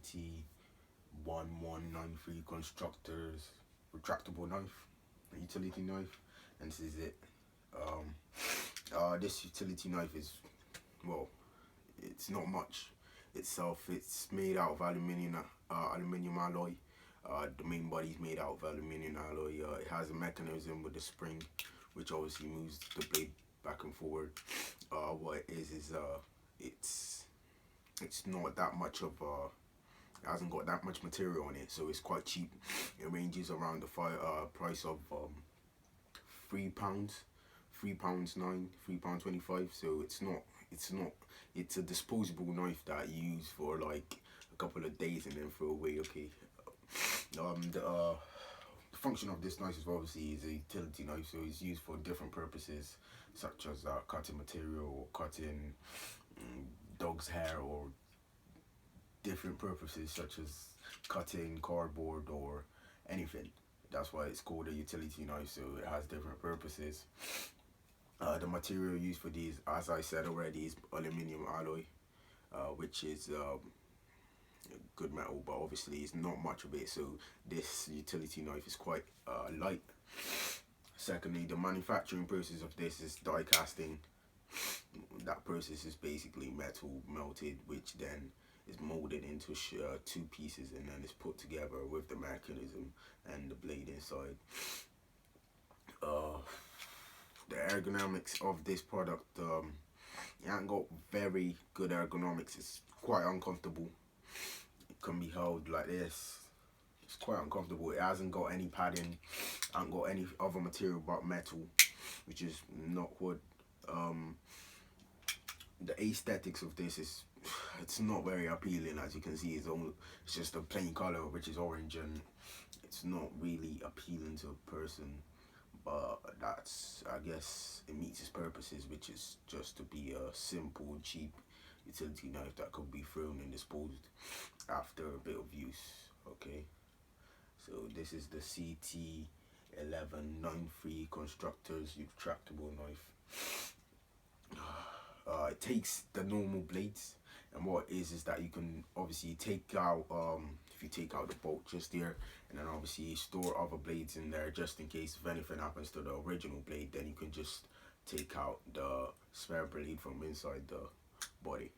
CT1193 Constructors retractable knife, a utility knife, and this is it. This utility knife is, well, it's not much itself. It's made out of aluminium alloy. The main body's made out of aluminium alloy. It has a mechanism with a spring, which obviously moves the blade back and forward. What it is it's not that much of it hasn't got that much material on it, so it's quite cheap. It ranges around the price of £3, £3.9, £3.25. So it's a disposable knife that you use for like a couple of days and then throw away. Okay. The function of this knife is obviously is a utility knife, so it's used for different purposes, such as cutting material or cutting dog's hair, or different purposes such as cutting cardboard or anything. That's why it's called a utility knife, so it has different purposes. The material used for these, as I said already, is aluminium alloy, which is good metal, but obviously it's not much of it, so this utility knife is quite light. Secondly, the manufacturing process of this is die casting. That process is basically metal melted, which then is molded into two pieces, and then it's put together with the mechanism and the blade inside. The ergonomics of this product, it ain't got very good ergonomics. It's quite uncomfortable. It can be held like this. It's quite uncomfortable. It hasn't got any padding, hasn't got any other material but metal, which is not good. The aesthetics of this it's not very appealing. As you can see, it's just a plain color, which is orange, and it's not really appealing to a person. But that's, I guess, it meets its purposes, which is just to be a simple, cheap utility knife that could be thrown and disposed after a bit of use. Okay, so this is the CT1193 Constructors retractable knife. It takes the normal blades, and what it is that you can obviously take out, if you take out the bolt just there, and then obviously store other blades in there just in case if anything happens to the original blade, then you can just take out the spare blade from inside the body.